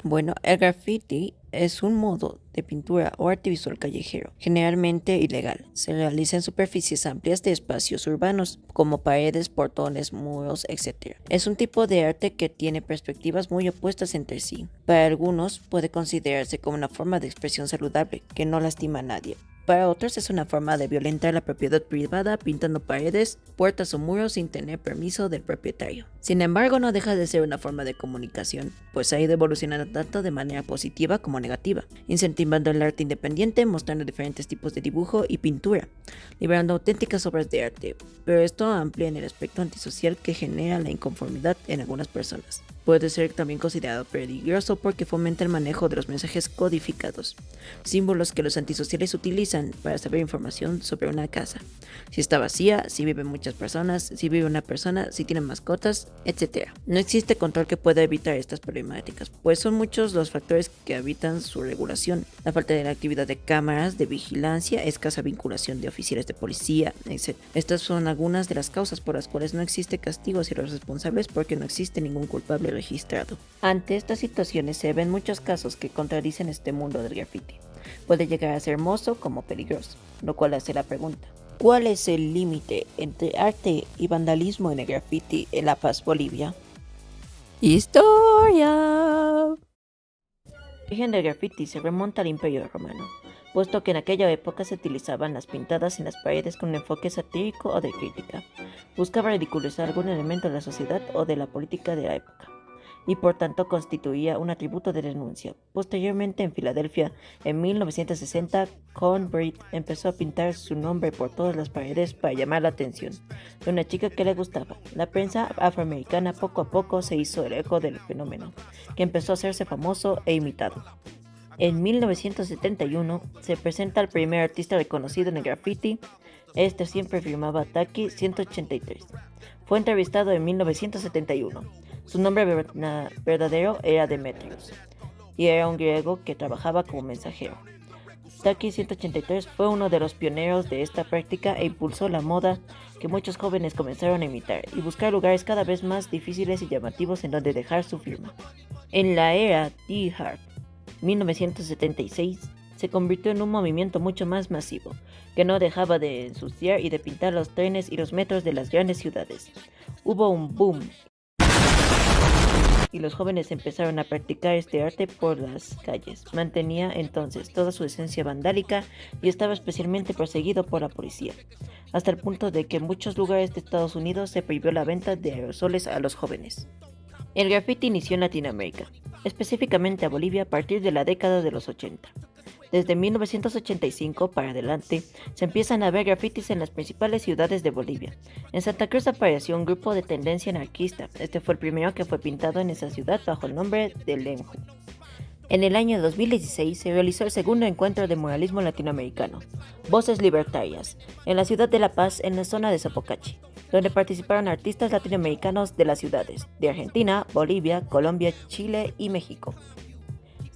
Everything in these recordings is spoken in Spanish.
Bueno, el graffiti es un modo de pintura o arte visual callejero, generalmente ilegal. Se realiza en superficies amplias de espacios urbanos, como paredes, portones, muros, etc. Es un tipo de arte que tiene perspectivas muy opuestas entre sí. Para algunos puede considerarse como una forma de expresión saludable, que no lastima a nadie. Para otros es una forma de violentar la propiedad privada pintando paredes, puertas o muros sin tener permiso del propietario. Sin embargo, no deja de ser una forma de comunicación, pues ha ido evolucionando tanto de manera positiva como negativa, incentivando el arte independiente, mostrando diferentes tipos de dibujo y pintura, liberando auténticas obras de arte, pero esto amplía en el aspecto antisocial que genera la inconformidad en algunas personas. Puede ser también considerado peligroso porque fomenta el manejo de los mensajes codificados, símbolos que los antisociales utilizan para saber información sobre una casa. Si está vacía, si viven muchas personas, si vive una persona, si tiene mascotas, etc. No existe control que pueda evitar estas problemáticas, pues son muchos los factores que habitan su regulación. La falta de la actividad de cámaras de vigilancia, escasa vinculación de oficiales de policía, etc. Estas son algunas de las causas por las cuales no existe castigo hacia los responsables porque no existe ningún culpable registrado. Ante estas situaciones se ven muchos casos que contradicen este mundo del graffiti. Puede llegar a ser hermoso como peligroso, lo cual hace la pregunta: ¿cuál es el límite entre arte y vandalismo en el graffiti en La Paz, Bolivia? Historia. El origen del graffiti se remonta al Imperio Romano, puesto que en aquella época se utilizaban las pintadas en las paredes con un enfoque satírico o de crítica. Buscaba ridiculizar algún elemento de la sociedad o de la política de la época, y por tanto constituía un atributo de denuncia. Posteriormente, en Filadelfia, en 1960, Cornbread empezó a pintar su nombre por todas las paredes para llamar la atención de una chica que le gustaba. La prensa afroamericana poco a poco se hizo el eco del fenómeno, que empezó a hacerse famoso e imitado. En 1971 se presenta el primer artista reconocido en el graffiti. Este siempre firmaba Taki 183. Fue entrevistado en 1971. Su nombre verdadero era Demetrios y era un griego que trabajaba como mensajero. Taki 183 fue uno de los pioneros de esta práctica e impulsó la moda que muchos jóvenes comenzaron a imitar y buscar lugares cada vez más difíciles y llamativos en donde dejar su firma. En la era D-Hard, 1976, se convirtió en un movimiento mucho más masivo, que no dejaba de ensuciar y de pintar los trenes y los metros de las grandes ciudades. Hubo un boom y los jóvenes empezaron a practicar este arte por las calles. Mantenía entonces toda su esencia vandálica y estaba especialmente perseguido por la policía, hasta el punto de que en muchos lugares de Estados Unidos se prohibió la venta de aerosoles a los jóvenes. El graffiti inició en Latinoamérica, específicamente a Bolivia a partir de la década de los 80. Desde 1985 para adelante se empiezan a ver grafitis en las principales ciudades de Bolivia. En Santa Cruz apareció un grupo de tendencia anarquista. Este fue el primero que fue pintado en esa ciudad bajo el nombre de Lemhu. En el año 2016 se realizó el segundo encuentro de muralismo latinoamericano, Voces Libertarias, en la ciudad de La Paz, en la zona de Sopocachi, donde participaron artistas latinoamericanos de las ciudades de Argentina, Bolivia, Colombia, Chile y México.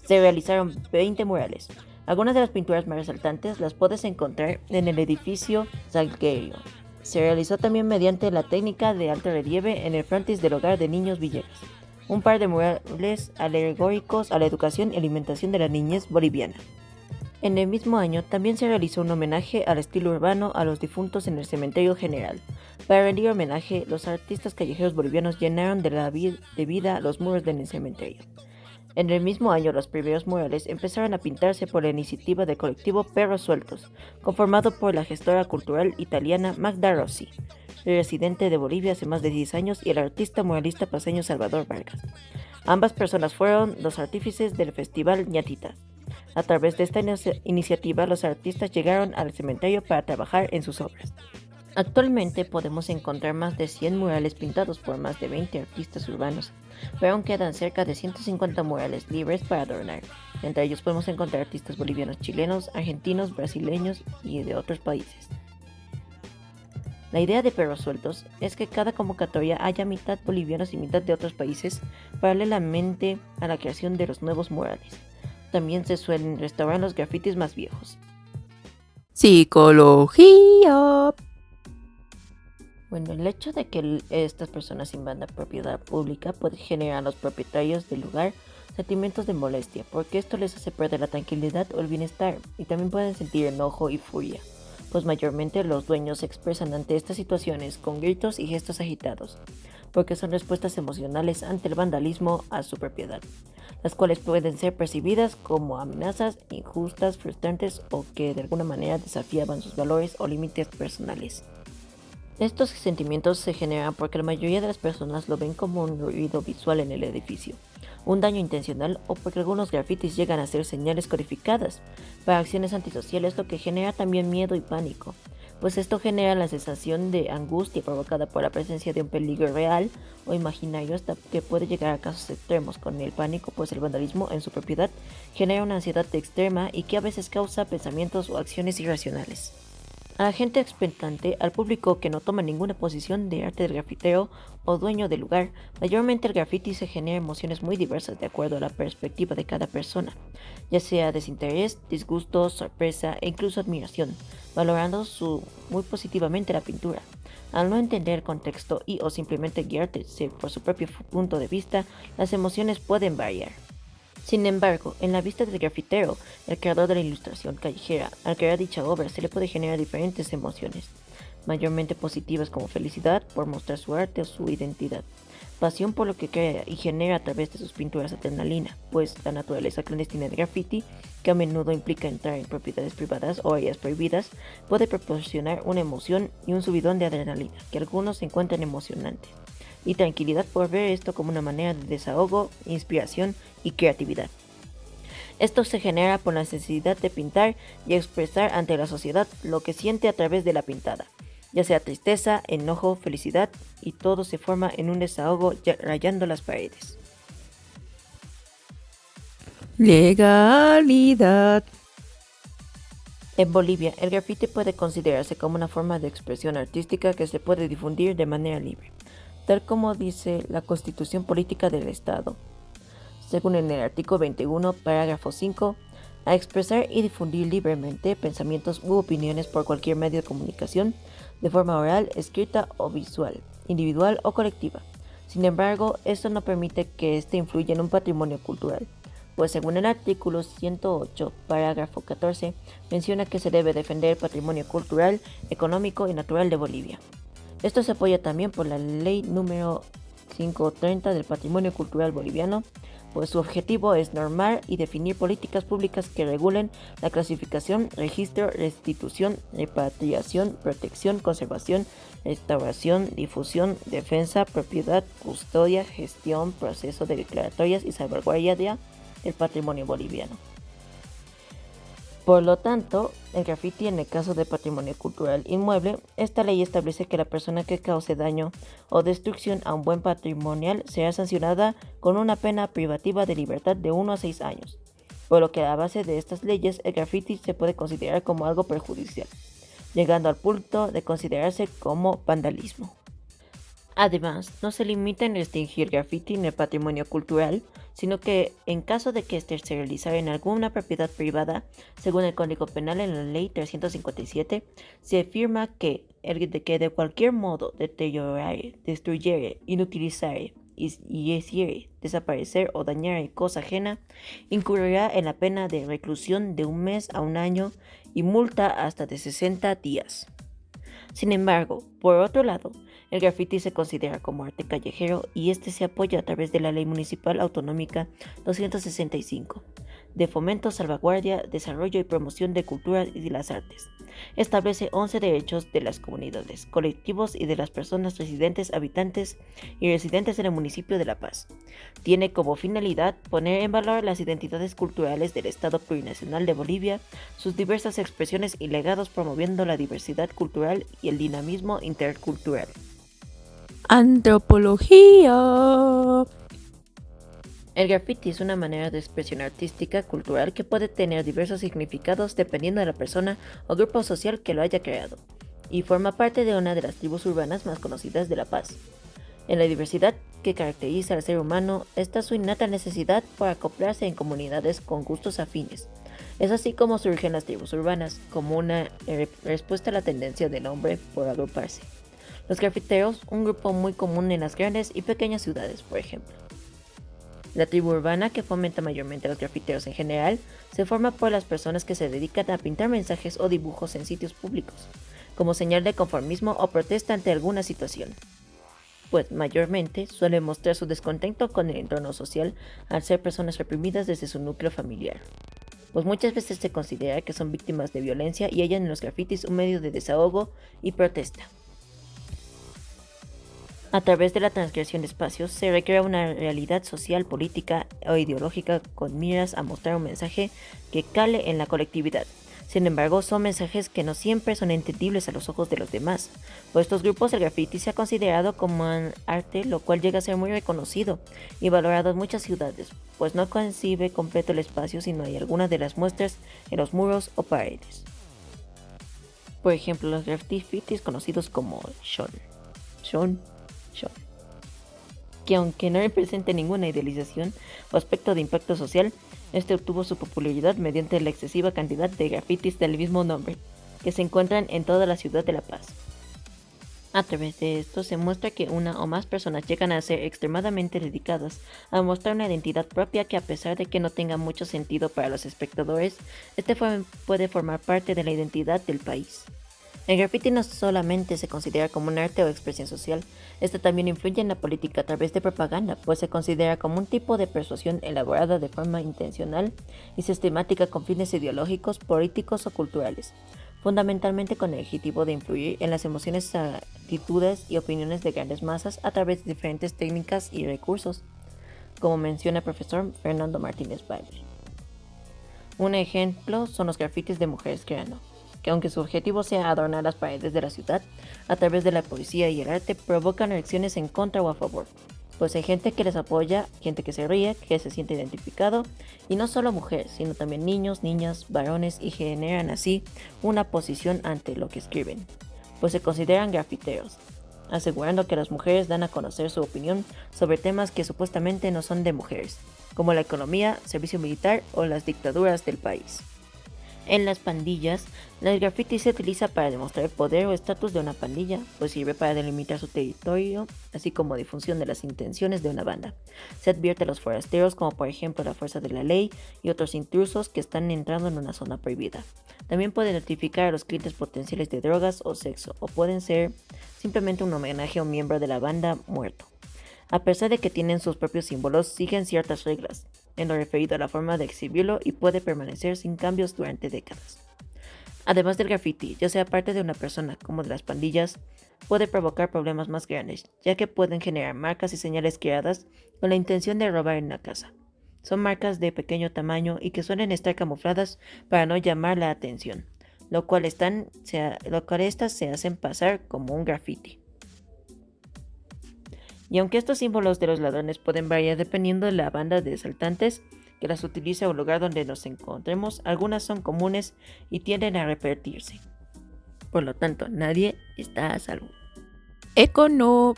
Se realizaron 20 murales. Algunas de las pinturas más resaltantes las puedes encontrar en el edificio Salgueiro. Se realizó también mediante la técnica de alto relieve en el frontis del Hogar de Niños Villegas. Un par de murales alegóricos a la educación y alimentación de la niñez boliviana. En el mismo año también se realizó un homenaje al estilo urbano a los difuntos en el cementerio general. Para rendir homenaje, los artistas callejeros bolivianos llenaron de vida los muros del cementerio. En el mismo año, los primeros murales empezaron a pintarse por la iniciativa del colectivo Perros Sueltos, conformado por la gestora cultural italiana Magda Rossi, residente de Bolivia hace más de 10 años, y el artista muralista paseño Salvador Vargas. Ambas personas fueron los artífices del festival Ñatita. A través de esta iniciativa, los artistas llegaron al cementerio para trabajar en sus obras. Actualmente podemos encontrar más de 100 murales pintados por más de 20 artistas urbanos, pero aún quedan cerca de 150 murales libres para adornar. Entre ellos podemos encontrar artistas bolivianos, chilenos, argentinos, brasileños y de otros países. La idea de Perros Sueltos es que cada convocatoria haya mitad bolivianos y mitad de otros países, paralelamente a la creación de los nuevos murales. También se suelen restaurar los grafitis más viejos. Psicología. Bueno, el hecho de que estas personas invadan propiedad pública puede generar a los propietarios del lugar sentimientos de molestia, porque esto les hace perder la tranquilidad o el bienestar, y también pueden sentir enojo y furia, pues mayormente los dueños se expresan ante estas situaciones con gritos y gestos agitados, porque son respuestas emocionales ante el vandalismo a su propiedad, las cuales pueden ser percibidas como amenazas injustas, frustrantes o que de alguna manera desafiaban sus valores o límites personales. Estos sentimientos se generan porque la mayoría de las personas lo ven como un ruido visual en el edificio, un daño intencional o porque algunos grafitis llegan a ser señales codificadas para acciones antisociales, lo que genera también miedo y pánico, pues esto genera la sensación de angustia provocada por la presencia de un peligro real o imaginario hasta que puede llegar a casos extremos con el pánico, pues el vandalismo en su propiedad genera una ansiedad extrema y que a veces causa pensamientos o acciones irracionales. A la gente expectante, al público que no toma ninguna posición de arte del grafitero o dueño del lugar, mayormente el graffiti se genera emociones muy diversas de acuerdo a la perspectiva de cada persona, ya sea desinterés, disgusto, sorpresa e incluso admiración, valorando muy positivamente la pintura. Al no entender el contexto y o simplemente guiarse por su propio punto de vista, las emociones pueden variar. Sin embargo, en la vista del grafitero, el creador de la ilustración callejera, al crear dicha obra se le puede generar diferentes emociones, mayormente positivas como felicidad por mostrar su arte o su identidad, pasión por lo que crea y genera a través de sus pinturas adrenalina, pues la naturaleza clandestina del graffiti, que a menudo implica entrar en propiedades privadas o áreas prohibidas, puede proporcionar una emoción y un subidón de adrenalina que algunos encuentran emocionante, y tranquilidad por ver esto como una manera de desahogo, inspiración y creatividad. Esto se genera por la necesidad de pintar y expresar ante la sociedad lo que siente a través de la pintada, ya sea tristeza, enojo, felicidad, y todo se forma en un desahogo rayando las paredes. Legalidad. En Bolivia, el grafiti puede considerarse como una forma de expresión artística que se puede difundir de manera libre, tal como dice la Constitución Política del Estado, según en el artículo 21, parágrafo 5, a expresar y difundir libremente pensamientos u opiniones por cualquier medio de comunicación, de forma oral, escrita o visual, individual o colectiva. Sin embargo, esto no permite que éste influya en un patrimonio cultural, pues según el artículo 108, parágrafo 14, menciona que se debe defender el patrimonio cultural, económico y natural de Bolivia. Esto se apoya también por la ley número 530 del patrimonio cultural boliviano, pues su objetivo es normar y definir políticas públicas que regulen la clasificación, registro, restitución, repatriación, protección, conservación, restauración, difusión, defensa, propiedad, custodia, gestión, proceso de declaratorias y salvaguardia del patrimonio boliviano. Por lo tanto, el graffiti en el caso de patrimonio cultural inmueble, esta ley establece que la persona que cause daño o destrucción a un buen patrimonial será sancionada con una pena privativa de libertad de 1 a 6 años, por lo que a base de estas leyes el graffiti se puede considerar como algo perjudicial, llegando al punto de considerarse como vandalismo. Además, no se limita en restringir graffiti en el patrimonio cultural, sino que en caso de que este se realizara en alguna propiedad privada, según el Código Penal en la Ley 357, se afirma que el que de cualquier modo deteriorare, destruyere, inutilizare y hiciere desaparecer o dañar cosa ajena, incurrirá en la pena de reclusión de 1 mes a 1 año y multa hasta de 60 días. Sin embargo, por otro lado, el graffiti se considera como arte callejero y este se apoya a través de la Ley Municipal Autonómica 265, de fomento, salvaguardia, desarrollo y promoción de cultura y las artes. Establece 11 derechos de las comunidades, colectivos y de las personas residentes, habitantes y residentes en el municipio de La Paz. Tiene como finalidad poner en valor las identidades culturales del Estado plurinacional de Bolivia, sus diversas expresiones y legados, promoviendo la diversidad cultural y el dinamismo intercultural. Antropología. El graffiti es una manera de expresión artística, cultural, que puede tener diversos significados dependiendo de la persona o grupo social que lo haya creado, y forma parte de una de las tribus urbanas más conocidas de La Paz. En la diversidad que caracteriza al ser humano está su innata necesidad por acoplarse en comunidades con gustos afines. Es así como surgen las tribus urbanas, como una respuesta a la tendencia del hombre por agruparse. Los grafiteros, un grupo muy común en las grandes y pequeñas ciudades, por ejemplo. La tribu urbana, que fomenta mayormente a los grafiteros en general, se forma por las personas que se dedican a pintar mensajes o dibujos en sitios públicos, como señal de conformismo o protesta ante alguna situación, pues mayormente suelen mostrar su descontento con el entorno social al ser personas reprimidas desde su núcleo familiar, pues muchas veces se considera que son víctimas de violencia y hallan en los grafitis un medio de desahogo y protesta. A través de la transgresión de espacios se recrea una realidad social, política o ideológica con miras a mostrar un mensaje que cale en la colectividad. Sin embargo, son mensajes que no siempre son entendibles a los ojos de los demás. Por estos grupos el graffiti se ha considerado como un arte, lo cual llega a ser muy reconocido y valorado en muchas ciudades, pues no concibe completo el espacio si no hay alguna de las muestras en los muros o paredes. Por ejemplo, los grafitis conocidos como Shon, que aunque no represente ninguna idealización o aspecto de impacto social, este obtuvo su popularidad mediante la excesiva cantidad de grafitis del mismo nombre, que se encuentran en toda la ciudad de La Paz. A través de esto se muestra que una o más personas llegan a ser extremadamente dedicadas a mostrar una identidad propia que, a pesar de que no tenga mucho sentido para los espectadores, puede formar parte de la identidad del país. El graffiti no solamente se considera como un arte o expresión social, este también influye en la política a través de propaganda, pues se considera como un tipo de persuasión elaborada de forma intencional y sistemática con fines ideológicos, políticos o culturales, fundamentalmente con el objetivo de influir en las emociones, actitudes y opiniones de grandes masas a través de diferentes técnicas y recursos, como menciona el profesor Fernando Martínez Baile. Un ejemplo son los grafitis de mujeres creando, que aunque su objetivo sea adornar las paredes de la ciudad, a través de la poesía y el arte provocan reacciones en contra o a favor, pues hay gente que les apoya, gente que se ríe, que se siente identificado, y no solo mujeres, sino también niños, niñas, varones, y generan así una posición ante lo que escriben, pues se consideran grafiteros, asegurando que las mujeres dan a conocer su opinión sobre temas que supuestamente no son de mujeres, como la economía, servicio militar o las dictaduras del país. En las pandillas, el graffiti se utiliza para demostrar el poder o estatus de una pandilla, pues sirve para delimitar su territorio, así como difusión de las intenciones de una banda. Se advierte a los forasteros, como por ejemplo la fuerza de la ley y otros intrusos que están entrando en una zona prohibida. También puede notificar a los clientes potenciales de drogas o sexo, o pueden ser simplemente un homenaje a un miembro de la banda muerto. A pesar de que tienen sus propios símbolos, siguen ciertas reglas en lo referido a la forma de exhibirlo y puede permanecer sin cambios durante décadas. Además del graffiti, ya sea parte de una persona como de las pandillas, puede provocar problemas más grandes, ya que pueden generar marcas y señales creadas con la intención de robar en la casa. Son marcas de pequeño tamaño y que suelen estar camufladas para no llamar la atención, lo cual estas se hacen pasar como un graffiti. Y aunque estos símbolos de los ladrones pueden variar dependiendo de la banda de asaltantes que las utilice o el lugar donde nos encontremos, algunas son comunes y tienden a repetirse. Por lo tanto, nadie está a salvo. Economía.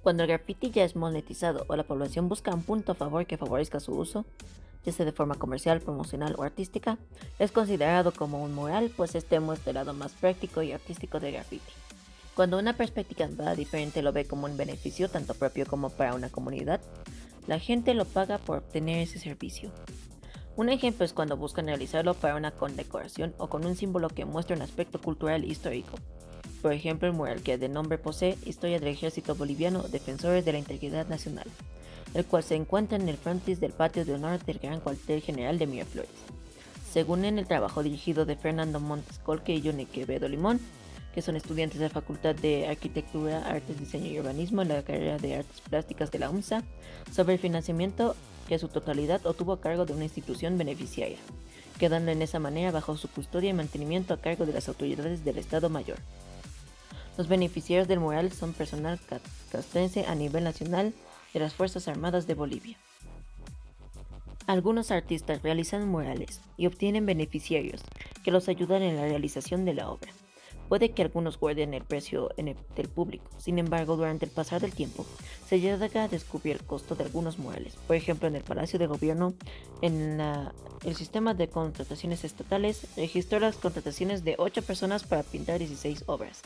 Cuando el graffiti ya es monetizado o la población busca un punto a favor que favorezca su uso, ya sea de forma comercial, promocional o artística, es considerado como un mural, pues este muestra el lado más práctico y artístico del graffiti. Cuando una perspectiva diferente lo ve como un beneficio tanto propio como para una comunidad, la gente lo paga por obtener ese servicio. Un ejemplo es cuando buscan realizarlo para una condecoración o con un símbolo que muestra un aspecto cultural e histórico. Por ejemplo, el mural que de nombre posee Historia del Ejército Boliviano, Defensores de la Integridad Nacional, el cual se encuentra en el frontis del patio de honor del Gran Cuartel General de Miraflores. Según en el trabajo dirigido de Fernando Montes Colque y Johnny Quevedo Limón, que son estudiantes de la Facultad de Arquitectura, Artes, Diseño y Urbanismo en la carrera de Artes Plásticas de la UNSA, sobre el financiamiento que su totalidad obtuvo a cargo de una institución beneficiaria, quedando en esa manera bajo su custodia y mantenimiento a cargo de las autoridades del Estado Mayor. Los beneficiarios del mural son personal castrense a nivel nacional de las Fuerzas Armadas de Bolivia. Algunos artistas realizan murales y obtienen beneficiarios que los ayudan en la realización de la obra. Puede que algunos guarden el precio del público, sin embargo, durante el pasar del tiempo, se llega a descubrir el costo de algunos murales. Por ejemplo, en el Palacio de Gobierno, el sistema de contrataciones estatales registró las contrataciones de 8 personas para pintar 16 obras.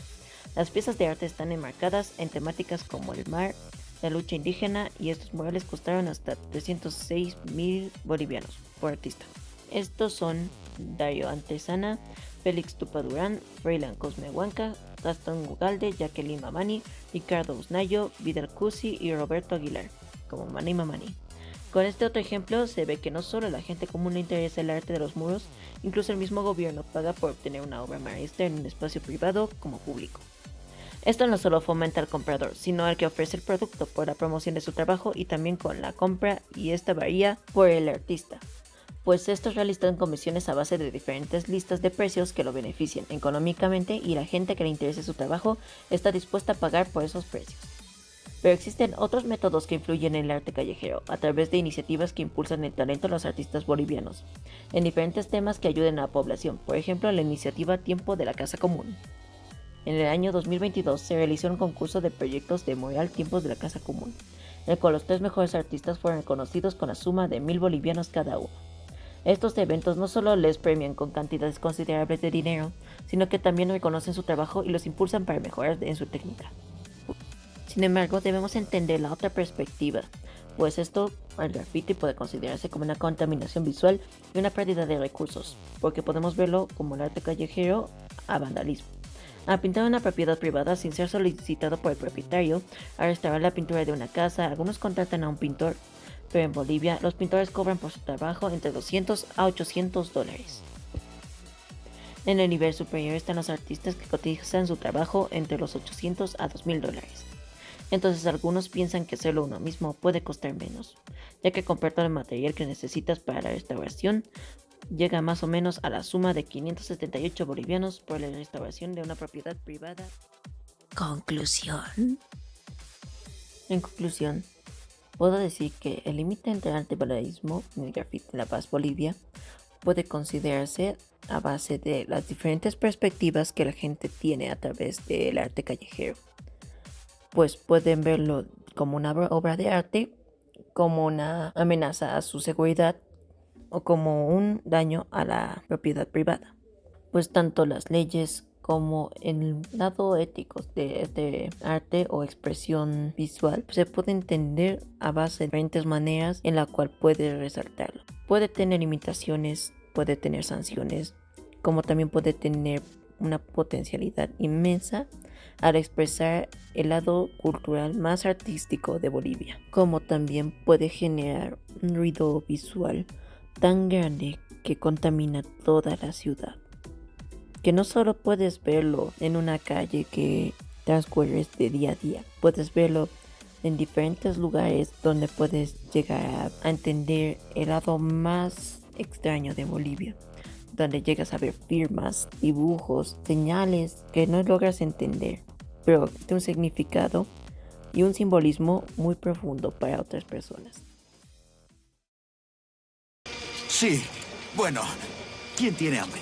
Las piezas de arte están enmarcadas en temáticas como el mar, la lucha indígena, y estos murales costaron hasta 306.000 bolivianos por artista. Estos son Dario Antesana, Félix Tupadurán, Freilan Cosme Huanca, Gastón Ugalde, Jacqueline Mamani, Ricardo Usnayo, Vidal Cusi y Roberto Aguilar, como Mani Mamani. Con este otro ejemplo se ve que no solo a la gente común le interesa el arte de los muros, incluso el mismo gobierno paga por obtener una obra maestra en un espacio privado como público. Esto no solo fomenta al comprador, sino al que ofrece el producto por la promoción de su trabajo y también con la compra, y esta varía por el artista, pues estos realizan comisiones a base de diferentes listas de precios que lo benefician económicamente, y la gente que le interese su trabajo está dispuesta a pagar por esos precios. Pero existen otros métodos que influyen en el arte callejero, a través de iniciativas que impulsan el talento de los artistas bolivianos, en diferentes temas que ayuden a la población, por ejemplo la iniciativa Tiempo de la Casa Común. En el año 2022 se realizó un concurso de proyectos de mural Tiempos de la Casa Común, en el cual los 3 mejores artistas fueron reconocidos con la suma de 1.000 bolivianos cada uno. Estos eventos no solo les premian con cantidades considerables de dinero, sino que también reconocen su trabajo y los impulsan para mejorar en su técnica. Sin embargo, debemos entender la otra perspectiva, pues el graffiti puede considerarse como una contaminación visual y una pérdida de recursos, porque podemos verlo como el arte callejero a vandalismo, a pintar una propiedad privada sin ser solicitado por el propietario, a restaurar la pintura de una casa. Algunos contratan a un pintor, pero en Bolivia los pintores cobran por su trabajo entre $200 a $800. En el nivel superior están los artistas que cotizan su trabajo entre los $800 a $2.000. Entonces algunos piensan que hacerlo uno mismo puede costar menos, ya que comprar todo el material que necesitas para la restauración llega más o menos a la suma de 578 bolivianos por la restauración de una propiedad privada. Conclusión. En conclusión, puedo decir que el límite entre arte y vandalismo en el graffiti en La Paz, Bolivia, puede considerarse a base de las diferentes perspectivas que la gente tiene a través del arte callejero. Pues pueden verlo como una obra de arte, como una amenaza a su seguridad o como un daño a la propiedad privada. Pues tanto las leyes como el lado ético de este arte o expresión visual se puede entender a base de diferentes maneras en la cual puede resaltarlo. Puede tener limitaciones, puede tener sanciones, como también puede tener una potencialidad inmensa al expresar el lado cultural más artístico de Bolivia, como también puede generar un ruido visual tan grande que contamina toda la ciudad, que no solo puedes verlo en una calle que transcurres de día a día, puedes verlo en diferentes lugares donde puedes llegar a entender el lado más extraño de Bolivia, donde llegas a ver firmas, dibujos, señales que no logras entender, pero de un significado y un simbolismo muy profundo para otras personas. Sí, bueno, ¿quién tiene hambre?